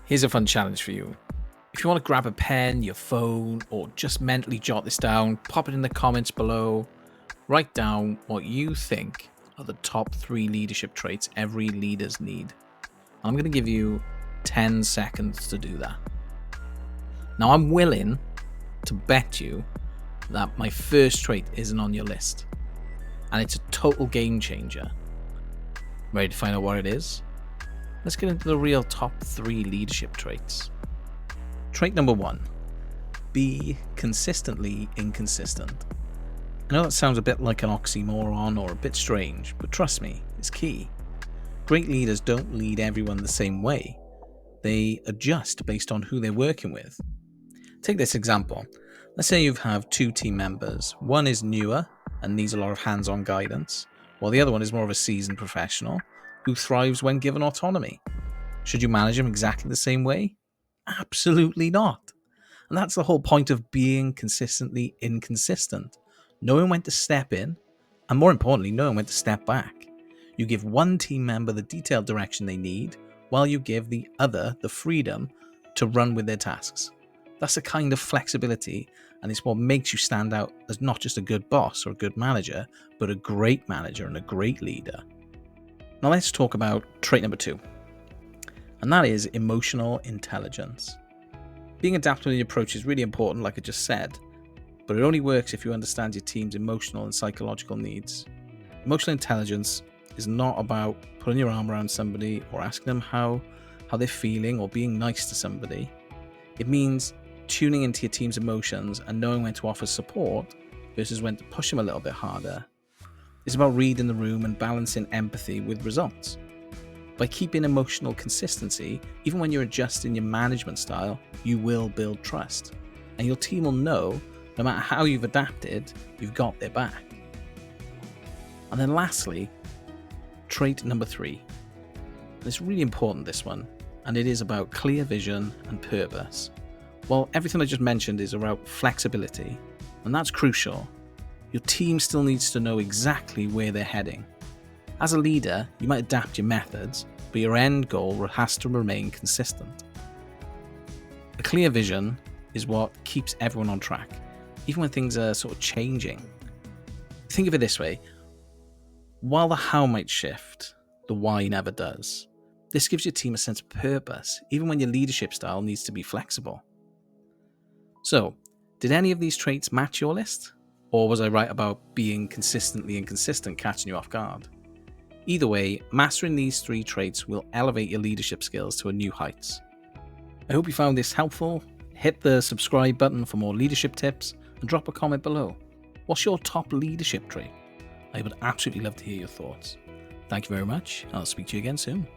Here's a fun challenge for you. If you want to grab a pen, your phone, or just mentally jot this down, pop it in the comments below. Write down what you think are the top 3 leadership traits every leaders need. I'm going to give you 10 seconds to do that. Now, I'm willing to bet you that my first trait isn't on your list, and it's a total game changer. Ready to find out what it is? Let's get into the real top 3 leadership traits. Trait number 1, be consistently inconsistent. I know that sounds a bit like an oxymoron or a bit strange, but trust me, it's key. Great leaders don't lead everyone the same way. They adjust based on who they're working with. Take this example. Let's say you have 2 team members. One is newer and needs a lot of hands-on guidance, while the other one is more of a seasoned professional who thrives when given autonomy. Should you manage them exactly the same way? Absolutely not. And that's the whole point of being consistently inconsistent. Knowing when to step in, and more importantly, knowing when to step back. You give one team member the detailed direction they need, while you give the other the freedom to run with their tasks. That's a kind of flexibility, and it's what makes you stand out as not just a good boss or a good manager, but a great manager and a great leader. Now let's talk about trait number 2, and that is emotional intelligence. Being adaptable in your approach is really important, like I just said, but it only works if you understand your team's emotional and psychological needs. Emotional intelligence is not about putting your arm around somebody or asking them how they're feeling or being nice to somebody. It means tuning into your team's emotions and knowing when to offer support versus when to push them a little bit harder. It's about reading the room and balancing empathy with results. By keeping emotional consistency, even when you're adjusting your management style, you will build trust. And your team will know, no matter how you've adapted, you've got their back. And then lastly, trait number 3. And it's really important, this one, and it is about clear vision and purpose. Well, everything I just mentioned is about flexibility, and that's crucial. Your team still needs to know exactly where they're heading. As a leader, you might adapt your methods, but your end goal has to remain consistent. A clear vision is what keeps everyone on track, even when things are sort of changing. Think of it this way. While the how might shift, the why never does. This gives your team a sense of purpose, even when your leadership style needs to be flexible. So, did any of these traits match your list? Or was I right about being consistently inconsistent catching you off guard? Either way, mastering these 3 traits will elevate your leadership skills to a new heights. I hope you found this helpful. Hit the subscribe button for more leadership tips and drop a comment below. What's your top leadership trait? I would absolutely love to hear your thoughts. Thank you very much. I'll speak to you again soon.